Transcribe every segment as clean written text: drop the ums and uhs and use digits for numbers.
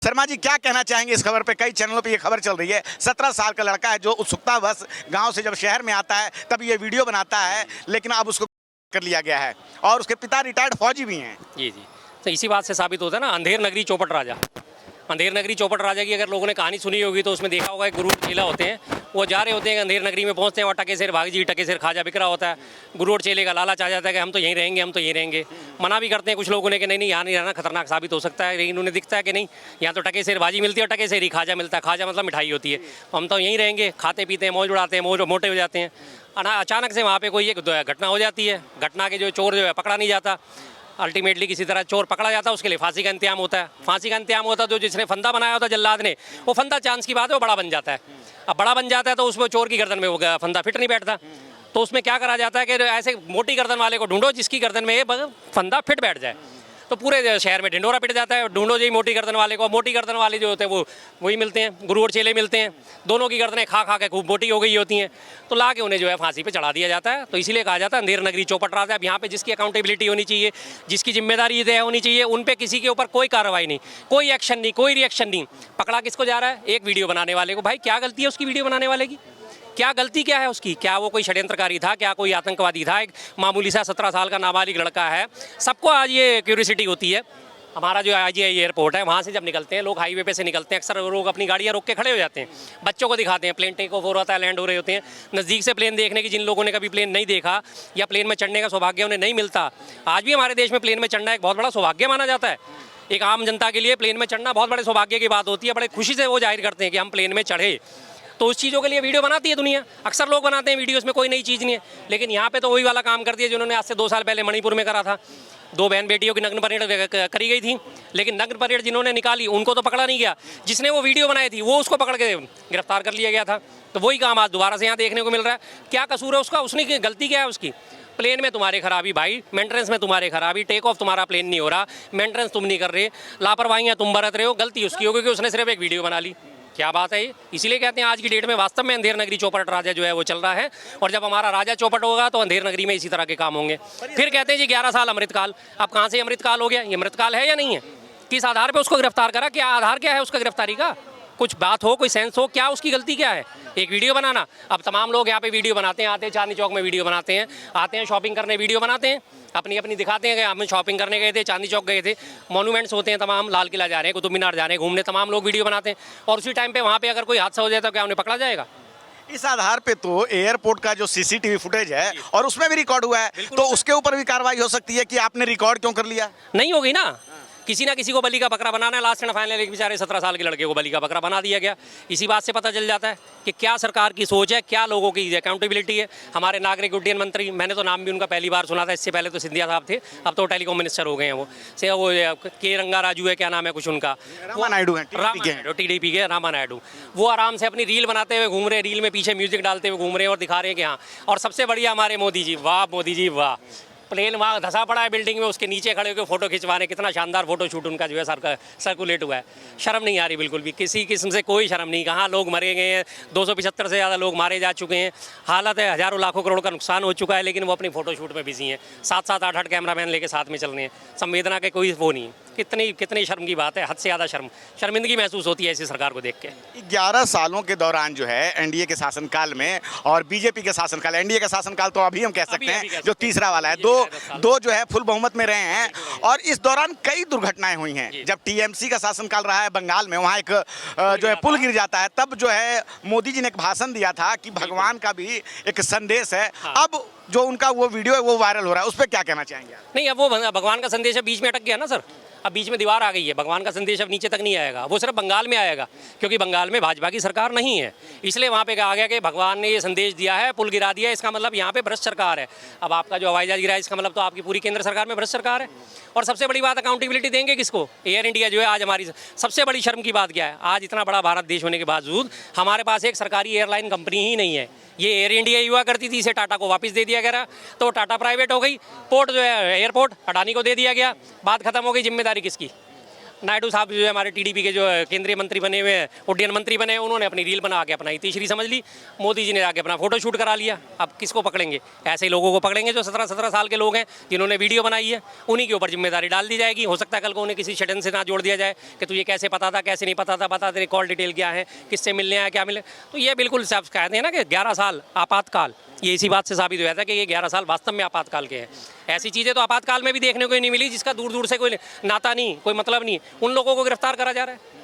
शर्मा जी क्या कहना चाहेंगे इस खबर पे? कई चैनलों पे ये खबर चल रही है, 17 साल का लड़का है जो उत्सुकतावश गांव से जब शहर में आता है तब ये वीडियो बनाता है, लेकिन अब उसको कर लिया गया है और उसके पिता रिटायर्ड फौजी भी हैं। जी। तो इसी बात से साबित होता है ना, अंधेर नगरी चौपट राजा। अंधेर नगरी चौपट राजा की अगर लोगों ने कहानी सुनी होगी तो उसमें देखा होगा, एक गुरूर चेला होते हैं, वो जा रहे होते हैं, अंधेर नगरी में पहुंचते हैं और टके शेर भाग जी, टके शेर खाजा बिक रहा होता है। गुरूर चेले का लालच आ जाता है कि हम तो यहीं रहेंगे, हम तो यहीं रहेंगे। मना भी करते हैं कुछ लोगों ने कि नहीं यहाँ नहीं रहना, खतरनाक साबित हो सकता है, लेकिन उन्हें दिखता है कि नहीं, यहाँ तो टके शेर भाजी मिलती है और टके शेर ही खाजा मिलता है। खाजा मतलब मिठाई होती है। हम तो यहीं रहेंगे, खाते पीते हैं, मौज उड़ाते हैं, मौज मोटे हो जाते हैं। अचानक से वहाँ पे कोई एक घटना हो जाती है। घटना के जो चोर जो है पकड़ा नहीं जाता। अल्टीमेटली किसी तरह चोर पकड़ा जाता है, उसके लिए फांसी का इंतजाम होता है। फांसी का इंतजाम होता है तो जिसने फंदा बनाया होता है जल्लाद ने, वो फंदा चांस की बात है वो बड़ा बन जाता है। अब बड़ा बन जाता है तो उसमें चोर की गर्दन में वो फंदा फिट नहीं बैठता। तो उसमें क्या करा जाता है कि ऐसे मोटी गर्दन वाले को ढूंढो जिसकी गर्दन में ये फंदा फिट बैठ जाए। तो पूरे शहर में ढिंडोरा पिट जाता है, ढूंढो जी मोटी गर्दन वाले को। मोटी गर्दन वाले जो होते हैं वो वही मिलते हैं, गुरु और चेले मिलते हैं। दोनों की गर्दनें खा खा के खूब मोटी हो गई होती हैं, तो ला के उन्हें जो है फांसी पे चढ़ा दिया जाता है। तो इसीलिए कहा जाता है अंधेर नगरी चौपट राजा। अब यहाँ पे जिसकी अकाउंटेबिलिटी होनी चाहिए, जिसकी जिम्मेदारी तय होनी चाहिए, उन पे किसी के ऊपर कोई कार्रवाई नहीं, कोई एक्शन नहीं, कोई रिएक्शन नहीं। पकड़ा किसको जा रहा है? एक वीडियो बनाने वाले को। भाई क्या गलती है उसकी वीडियो बनाने वाले की? क्या गलती क्या है उसकी? क्या वो कोई षड्यंत्रकारी था? क्या कोई आतंकवादी था? एक मामूली सा 17 साल का नाबालिग लड़का है। सबको आज ये क्यूरियोसिटी होती है। हमारा जो IGI एयरपोर्ट है, वहाँ से जब निकलते हैं लोग, हाईवे पे से निकलते हैं, अक्सर लोग अपनी गाड़ियाँ रोक के खड़े हो जाते हैं, बच्चों को दिखाते हैं, प्लेन टेक ऑफ हो रहा है, लैंड हो रहे होते हैं। नज़दीक से प्लेन देखने की जिन लोगों ने कभी प्लेन नहीं देखा या प्लेन में चढ़ने का सौभाग्य उन्हें नहीं मिलता, आज भी हमारे देश में प्लेन में चढ़ना एक बहुत बड़ा सौभाग्य माना जाता है। एक आम जनता के लिए प्लेन में चढ़ना बहुत बड़े सौभाग्य की बात होती है। बड़े खुशी से वो जाहिर करते हैं कि हम प्लेन में चढ़े। तो उस चीज़ों के लिए वीडियो बनाती है दुनिया। अक्सर लोग बनाते हैं वीडियोस में, कोई नई चीज़ नहीं है। लेकिन यहाँ पे तो वही वाला काम करती है जिन्होंने आज से 2 साल पहले मणिपुर में करा था। 2 बहन बेटियों की नग्न परेड करी गई थी, लेकिन नग्न परेड जिन्होंने निकाली उनको तो पकड़ा नहीं गया। जिसने वो वीडियो बनाई थी वो उसको पकड़ के गिरफ्तार कर लिया गया था। तो वही काम आज दोबारा से यहाँ देखने को मिल रहा है। क्या कसूर है उसका? उसने गलती क्या है उसकी? प्लेन में तुम्हारे खराबी भाई, मेंटेनेंस में तुम्हारे खराबी, टेक ऑफ तुम्हारा प्लेन नहीं हो रहा, मेंटेनेंस तुम नहीं कर रहे, लापरवाहियाँ तुम बरत रहे हो। गलती उसकी होगी कि उसने सिर्फ एक वीडियो बना ली। क्या बात है ये? इसीलिए कहते हैं आज की डेट में वास्तव में अंधेर नगरी चौपट राजा जो है वो चल रहा है। और जब हमारा राजा चौपट होगा तो अंधेर नगरी में इसी तरह के काम होंगे। फिर कहते हैं जी 11 साल अमृतकाल। अब कहाँ से अमृतकाल हो गया? ये अमृतकाल है या नहीं है? किस आधार पे उसको गिरफ्तार करा? क्या आधार क्या है उसका गिरफ्तारी का? कुछ बात हो, कोई सेंस हो, क्या उसकी गलती क्या है? एक वीडियो बनाना। अब तमाम लोग यहाँ पे वीडियो बनाते हैं, आते हैं चांदनी चौक में वीडियो बनाते हैं, आते हैं शॉपिंग करने वीडियो बनाते हैं, अपनी अपनी दिखाते हैं कि हम शॉपिंग करने गए थे, चांदनी चौक गए थे, मॉन्यूमेंट्स होते हैं तमाम, लाल किला जा रहे हैं, कुतुब मीनार जा रहे हैं घूमने, तमाम लोग वीडियो बनाते हैं। और उसी टाइम पे वहाँ पे अगर कोई हादसा हो जाए तो क्या उन्हें पकड़ा जाएगा? इस आधार पे तो एयरपोर्ट का जो CCTV फुटेज है और उसमें भी रिकॉर्ड हुआ है, तो उसके ऊपर भी कार्रवाई हो सकती है कि आपने रिकॉर्ड क्यों कर लिया? नहीं होगी ना। किसी ना किसी को बलि का बकरा बनाना है। लास्ट एंड फाइनल एक बेचारे 17 साल के लड़के को बलि का बकरा बना दिया गया। इसी बात से पता चल जाता है कि क्या सरकार की सोच है, क्या लोगों की अकाउंटेबिलिटी है। हमारे नागरिक उड्डयन मंत्री, मैंने तो नाम भी उनका पहली बार सुना था, इससे पहले तो सिंधिया साहब थे, अब तो टेलीकॉम मिनिस्टर हो गए हैं वो के रंगा राजू है, क्या नाम है कुछ उनका, रामा नायडू हैं, TDP के रामा नायडू। वो आराम से अपनी रील बनाते हुए घूम रहे हैं, रील में पीछे म्यूजिक डालते हुए घूम रहे हैं और दिखा रहे हैं कि हाँ। और सबसे बढ़िया हमारे मोदी जी, वाह मोदी जी वाह। प्लेन वहाँ धंसा पड़ा है बिल्डिंग में, उसके नीचे खड़े होकर फोटो खिंचवाने, कितना शानदार फोटो शूट उनका जो है सर्कुलेट हुआ है। शर्म नहीं आ रही बिल्कुल भी, किसी किस्म से कोई शर्म नहीं। कहाँ लोग मरे गए हैं, 275 से ज़्यादा लोग मारे जा चुके हैं, हालत है हज़ारों लाखों करोड़ का नुकसान हो चुका है, लेकिन वो अपनी फोटो शूट में बिजी हैं। 7-7 8-8 कैमरामैन लेके साथ में चल रहे हैं। संवेदना के कोई वो नहीं। कितनी शर्म की बात है, हद से ज़्यादा शर्मिंदगी महसूस होती है ऐसी सरकार को देख के। 11 सालों के दौरान जो है NDA के शासनकाल में और BJP के शासनकाल, NDA का शासनकाल तो अभी हम कह सकते हैं जो तीसरा वाला है, दो जो है फुल बहुमत में रहे हैं। और इस दौरान कई दुर्घटनाएं हुई हैं। जब TMC का शासनकाल रहा है बंगाल में, वहाँ एक जो है पुल गिर जाता है, तब जो है मोदी जी ने एक भाषण दिया था कि भगवान का भी एक संदेश है। अब जो उनका वो वीडियो है वो वायरल हो रहा है, उस पर क्या कहना चाहेंगे? नहीं, अब वो भगवान का संदेश है बीच में अटक गया ना सर। अब बीच में दीवार आ गई है, भगवान का संदेश अब नीचे तक नहीं आएगा, वो सिर्फ बंगाल में आएगा, क्योंकि बंगाल में भाजपा की सरकार नहीं है। इसलिए वहाँ पे कहा गया कि भगवान ने ये संदेश दिया है, पुल गिरा दिया, इसका मतलब यहाँ पे भ्रष्ट सरकार है। अब आपका जो हवाई जहाज गिरा है, इसका मतलब तो आपकी पूरी केंद्र सरकार में भ्रष्ट सरकार है। और सबसे बड़ी बात, अकाउंटेबिलिटी देंगे किसको? एयर इंडिया जो है आज हमारी सबसे बड़ी शर्म की बात क्या है, आज इतना बड़ा भारत देश होने के बावजूद हमारे पास एक सरकारी एयरलाइन कंपनी ही नहीं है। ये एयर इंडिया हुआ करती थी, इसे टाटा को वापस दे दिया गया, तो टाटा प्राइवेट हो गई। पोर्ट जो है एयरपोर्ट अडानी को दे दिया गया, बात खत्म हो गई। जिम्मेदारी किसकी? नायडू साहब जो है हमारे टीडीपी के जो केंद्रीय मंत्री बने हुए हैं, उड्डयन मंत्री बने हैं, उन्होंने अपनी रील बना के अपना तीसरी समझ ली। मोदी जी ने आके अपना फोटो शूट करा लिया। अब किसको पकड़ेंगे? ऐसे ही लोगों को पकड़ेंगे जो 17-17 साल के लोग हैं जिन्होंने वीडियो बनाई है, उन्हीं के ऊपर जिम्मेदारी डाल दी जाएगी। हो सकता है कल को उन्हें किसी षड्यंत्र से ना जोड़ दिया जाए कि तुझे कैसे पता था, कैसे नहीं पता था, बता तेरे कॉल डिटेल क्या है, किससे मिलने आया, क्या मिले। तो ये बिल्कुल सब कहते हैं ना कि 11 साल आपातकाल, ये इसी बात से साबित हुआ था कि ये 11 साल वास्तव में आपातकाल के हैं। ऐसी चीज़ें तो आपातकाल में भी देखने को ही नहीं मिली जिसका दूर दूर से कोई नाता नहीं, कोई मतलब नहीं, उन लोगों को गिरफ्तार करा जा रहा है।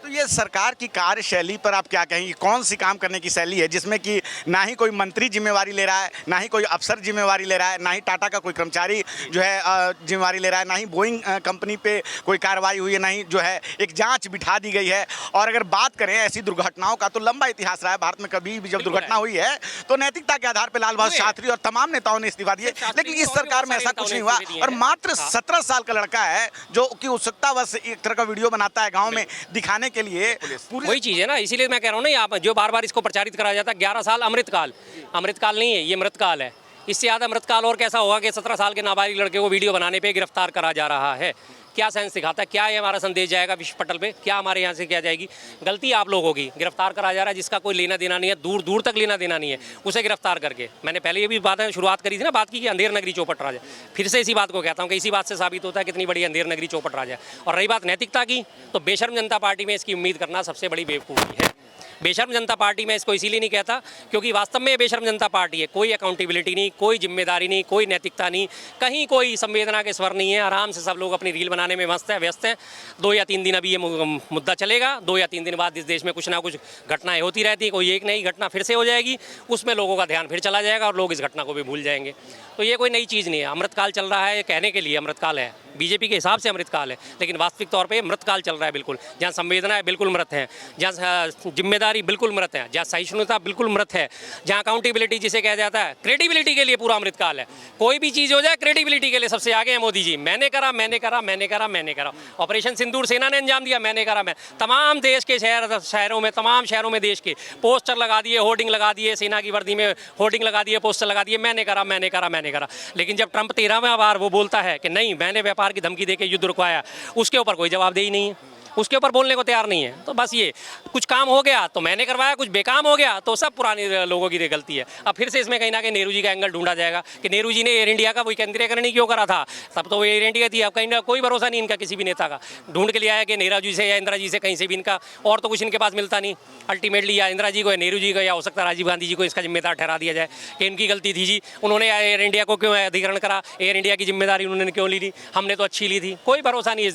तो ये सरकार की कार्यशैली पर आप क्या कहेंगे? कौन सी काम करने की शैली है जिसमें कि ना ही कोई मंत्री जिम्मेवारी ले रहा है, ना ही कोई अफसर जिम्मेवारी ले रहा है, ना ही टाटा का कोई कर्मचारी जो है जिम्मेवारी ले रहा है, ना ही बोइंग कंपनी पे कोई कार्रवाई हुई है, ना ही जो है एक जांच बिठा दी गई है। और अगर बात करें ऐसी दुर्घटनाओं का तो लंबा इतिहास रहा है भारत में। कभी भी जब दुर्घटना हुई है तो नैतिकता के आधार पर लाल बहादुर शास्त्री और तमाम नेताओं ने इस्तीफा दिए, लेकिन इस सरकार में ऐसा कुछ नहीं हुआ। और मात्र 17 साल का लड़का है जो कि उत्सुकतावश एक तरह का वीडियो बनाता है गाँव में दिखाने के लिए। वही चीज़ है ना, इसीलिए मैं कह रहा हूँ ना, यहाँ जो बार बार इसको प्रचारित कराया जाता है 11 साल अमृतकाल। अमृतकाल नहीं है, ये मृतकाल है। इससे ज़्यादा अमृतकाल और कैसा होगा कि 17 साल के नाबालिग लड़के को वीडियो बनाने पे गिरफ्तार करा जा रहा है। क्या साइंस सिखाता है? क्या ये हमारा संदेश जाएगा विश्व पटल पे? क्या हमारे यहाँ से क्या जाएगी? गलती आप लोगों की, गिरफ्तार करा जा रहा है जिसका कोई लेना देना नहीं है, दूर दूर तक लेना देना नहीं है, उसे गिरफ्तार करके। मैंने पहले ये भी बातें शुरुआत करी थी ना, बात की कि अंधेर नगरी चौपट राजा। फिर से इसी बात को कहता हूँ कि इसी बात से साबित होता है कितनी बड़ी अंधेर नगरी चौपट राजा है। और रही बात नैतिकता की, तो बेशर्म जनता पार्टी में इसकी उम्मीद करना सबसे बड़ी बेवकूफ़ी है। बेशर्म जनता पार्टी मैं इसको इसीलिए नहीं कहता क्योंकि वास्तव में ये बेशर्म जनता पार्टी है। कोई अकाउंटेबिलिटी नहीं, कोई जिम्मेदारी नहीं, कोई नैतिकता नहीं, कहीं कोई संवेदना के स्वर नहीं है। आराम से सब लोग अपनी रील बनाने में मस्त है, व्यस्त हैं। 2 या 3 दिन अभी ये मुद्दा चलेगा, 2 या 3 दिन बाद इस देश में कुछ ना कुछ घटनाएं होती रहती हैं। कोई एक नई घटना फिर से हो जाएगी, उसमें लोगों का ध्यान फिर चला जाएगा और लोग इस घटना को भी भूल जाएंगे। तो ये कोई नई चीज़ नहीं है। अमृतकाल चल रहा है कहने के लिए अमृतकाल है, बीजेपी के हिसाब से अमृतकाल है, लेकिन वास्तविक तौर पे मृतकाल चल रहा है बिल्कुल। जहाँ संवेदनाएं बिल्कुल मृत हैं, जहाँ जिम्मेदारी बिल्कुल मृत है, जहाँ सहिष्णुता बिल्कुल मृत है, जहाँ अकाउंटेबिलिटी जिसे कहा जाता है, क्रेडिबिलिटी के लिए पूरा अमृतकाल है। कोई भी चीज़ हो जाए क्रेडिबिलिटी के लिए सबसे आगे है मोदी जी। मैंने करा, मैंने करा, मैंने करा, मैंने करा। ऑपरेशन सिंदूर सेना ने अंजाम दिया, मैंने करा। मैं तमाम देश के शहरों में, तमाम शहरों में देश के पोस्टर लगा दिए, होर्डिंग लगा दिए, सेना की वर्दी में होर्डिंग लगा दिए, पोस्टर लगा दिए, मैंने करा, मैंने करा, मैंने करा। लेकिन जब ट्रंप 13वां बार वो बोलता है कि नहीं मैंने व्यापार की धमकी देके युद्ध रुकवाया, उसके ऊपर कोई जवाबदेही नहीं है, उसके ऊपर बोलने को तैयार नहीं है। तो बस ये कुछ काम हो गया तो मैंने करवाया, कुछ बेकाम हो गया तो सब पुराने लोगों की गलती है। अब फिर से इसमें कहीं ना कहीं नेहरू जी का एंगल ढूंढा जाएगा कि नेहरू जी ने एयर इंडिया का विकेंद्रीकरण नहीं क्यों करा था, तब तो वो एयर इंडिया थी। अब कहीं ना कोई भरोसा नहीं इनका किसी भी नेता का। ढूंढ के लिया है कि नेहरू जी से या इंदिरा जी से, कहीं से भी इनका और तो कुछ इनके पास मिलता नहीं। अल्टीमेटली या इंदिरा जी को या नेहरू जी को या हो सकता है राजीव गांधी जी को इसका जिम्मेदार ठहरा दिया जाए कि इनकी गलती थी जी, उन्होंने एयर इंडिया को क्यों अधिग्रहण करा, एयर इंडिया की जिम्मेदारी उन्होंने क्यों ली थी, हमने तो अच्छी ली थी। कोई भरोसा नहीं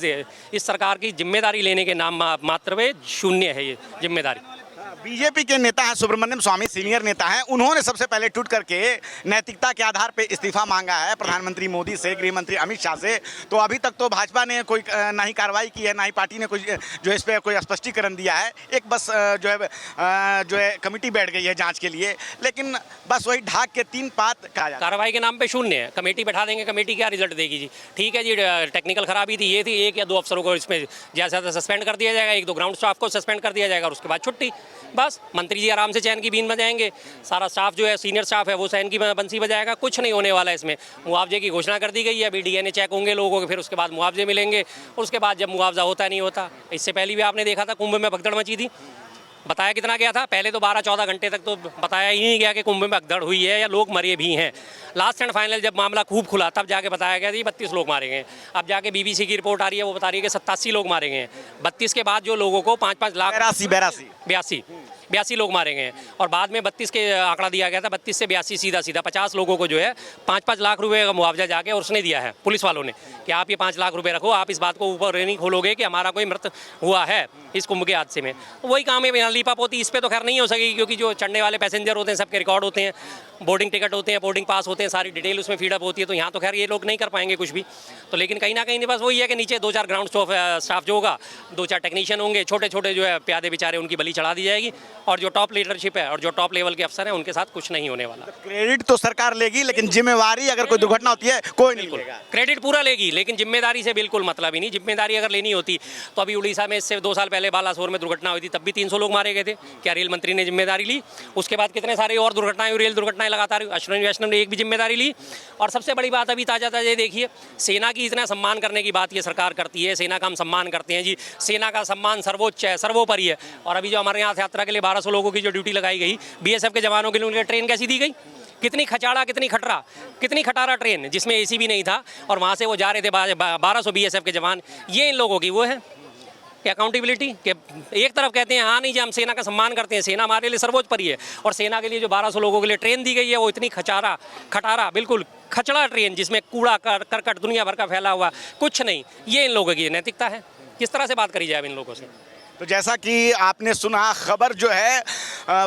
इस सरकार की जिम्मेदारी लेने के नाम मात्र में शून्य है ये जिम्मेदारी। बीजेपी के नेता हैं सुब्रमण्यम स्वामी, सीनियर नेता हैं, उन्होंने सबसे पहले ट्वीट करके नैतिकता के आधार पे इस्तीफा मांगा है प्रधानमंत्री मोदी से, गृह मंत्री अमित शाह से। तो अभी तक तो भाजपा ने कोई ना ही कार्रवाई की है, ना ही पार्टी ने कोई जो इस पर कोई स्पष्टीकरण दिया है। एक बस जो है कमेटी बैठ गई है जांच के लिए, लेकिन बस वही ढाक के 3 पात कहा जाता है। कार्रवाई के नाम पे शून्य है। कमेटी बैठा देंगे, कमेटी क्या रिजल्ट देगी जी? ठीक है जी, टेक्निकल खराबी थी, ये थी, 1 या 2 अफसरों को इसमें ज़्यादा सस्पेंड कर दिया जाएगा, 1-2 ग्राउंड स्टाफ को सस्पेंड कर दिया जाएगा और उसके बाद छुट्टी। बस मंत्री जी आराम से चैन की बीन बजाएंगे, सारा स्टाफ जो है सीनियर स्टाफ है वो चैन की बंसी बजाएगा। कुछ नहीं होने वाला है इसमें। मुआवजे की घोषणा कर दी गई है, अभी डीएनए चेक होंगे लोगों के, फिर उसके बाद मुआवजे मिलेंगे और उसके बाद जब मुआवजा होता नहीं होता। इससे पहले भी आपने देखा था कुंभ में भगदड़ मची थी, बताया कितना गया था? पहले तो 12-14 घंटे तक तो बताया ही नहीं गया कि कुंभ में भगदड़ हुई है या लोग मरे भी हैं। लास्ट एंड फाइनल जब मामला खूब खुला तब जाके बताया गया कि 32 लोग मारे गए हैं। अब जाके बीबीसी की रिपोर्ट आ रही है, वो बता रही है कि 87 लोग मारे गए हैं। 32 के बाद जो लोगों को 5-5 लाख 82 लोग मारे गए हैं और बाद में 32 के आंकड़ा दिया गया था, 32 से 82 सीधा 50 लोगों को जो है 5-5 लाख रुपए का मुआवजा जाके और उसने दिया है पुलिस वालों ने कि आप ये 5 लाख रुपए रखो, आप इस बात को ऊपर नहीं खोलोगे कि हमारा कोई मृत हुआ है इस कुंभ के हादसे में। तो वही काम है लीपा पोती, इस पर तो खैर नहीं हो सकेगी क्योंकि जो चढ़ने वाले पैसेंजर होते हैं सबके रिकॉर्ड होते हैं, बोर्डिंग टिकट होते हैं, बोर्डिंग पास होते हैं, सारी डिटेल उसमें फीडअप होती है। तो यहाँ तो खैर ये लोग नहीं कर पाएंगे कुछ भी। तो लेकिन कहीं ना कहीं बस वही है कि नीचे 2-4 ग्राउंड स्टाफ जो होगा, 2-4 टेक्नीशियन होंगे, छोटे छोटे जो है प्यादे बेचारे, उनकी बलि चढ़ा दी जाएगी और जो टॉप लीडरशिप है और जो टॉप लेवल के अफसर हैं उनके साथ कुछ नहीं होने वाला। क्रेडिट तो सरकार लेगी, लेकिन जिम्मेवारी अगर कोई दुर्घटना होती है कोई नहीं लेगा। क्रेडिट पूरा लेगी, लेकिन जिम्मेदारी से बिल्कुल मतलब ही नहीं। जिम्मेदारी अगर लेनी होती तो अभी उड़ीसा में इससे 2 साल पहले बालासोर में दुर्घटना हुई थी, तब भी 300 लोग मारे गए थे। क्या रेल मंत्री ने जिम्मेदारी ली? उसके बाद कितने सारे और दुर्घटनाएं हुई, रेल दुर्घटनाएं लगातार। अश्विनी वैष्णव ने एक भी जिम्मेदारी ली। और सबसे बड़ी बात अभी ताज़ा देखिए, सेना की इतना सम्मान करने की बात ये सरकार करती है। सेना का हम सम्मान करते हैं जी, सेना का सम्मान सर्वोच्च है, सर्वोपरि है। और अभी जो हमारे यहाँ यात्रा के लिए 1200 लोगों की जो ड्यूटी लगाई गई, बीएसएफ के जवानों के लिए उनकी ट्रेन कैसी दी गई? कितनी खचाड़ा, कितनी खटारा ट्रेन, जिसमें एसी भी नहीं था, और वहाँ से वो जा रहे थे 1200 बीएसएफ के जवान। ये इन लोगों की वो है कि अकाउंटेबिलिटी, कि एक तरफ कहते हैं हाँ नहीं जी हम सेना का सम्मान करते हैं, सेना हमारे लिए सर्वोपरि है, और सेना के लिए जो 1200 लोगों के लिए ट्रेन दी गई है वो इतनी खटारा बिल्कुल खचड़ा ट्रेन, जिसमें कूड़ा करकट दुनिया भर का फैला हुआ, कुछ नहीं। ये इन लोगों की नैतिकता है? किस तरह से बात करी जाए इन लोगों से? तो जैसा कि आपने सुना, खबर जो है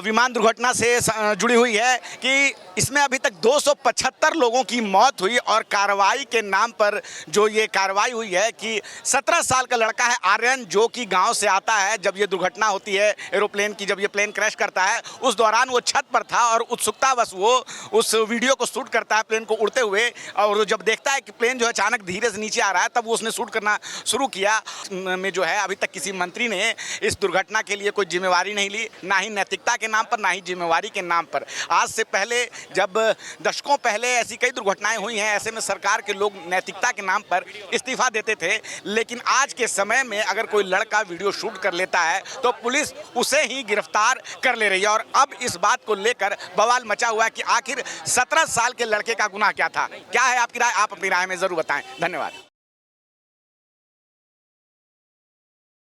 विमान दुर्घटना से जुड़ी हुई है कि इसमें अभी तक 275 लोगों की मौत हुई, और कार्रवाई के नाम पर जो ये कार्रवाई हुई है कि 17 साल का लड़का है आर्यन, जो कि गांव से आता है। जब ये दुर्घटना होती है एरोप्लेन की, जब ये प्लेन क्रैश करता है, उस दौरान वो छत पर था और उत्सुकतावश वो उस वीडियो को शूट करता है प्लेन को उड़ते हुए, और जब देखता है कि प्लेन जो है अचानक धीरे से नीचे आ रहा है, तब वो उसने शूट करना शुरू किया। में जो है अभी तक किसी मंत्री ने इस दुर्घटना के लिए कोई जिम्मेवारी नहीं ली, ना ही नैतिकता के नाम पर, ना ही जिम्मेवारी के नाम पर। आज से पहले, जब दशकों पहले ऐसी कई दुर्घटनाएं हुई हैं, ऐसे में सरकार के लोग नैतिकता के नाम पर इस्तीफा देते थे। लेकिन आज के समय में अगर कोई लड़का वीडियो शूट कर लेता है तो पुलिस उसे ही गिरफ्तार कर ले रही है। और अब इस बात को लेकर बवाल मचा हुआ है कि आखिर 17 साल के लड़के का गुनाह क्या था? क्या है आपकी राय? आप अपनी राय में जरूर बताएं। धन्यवाद।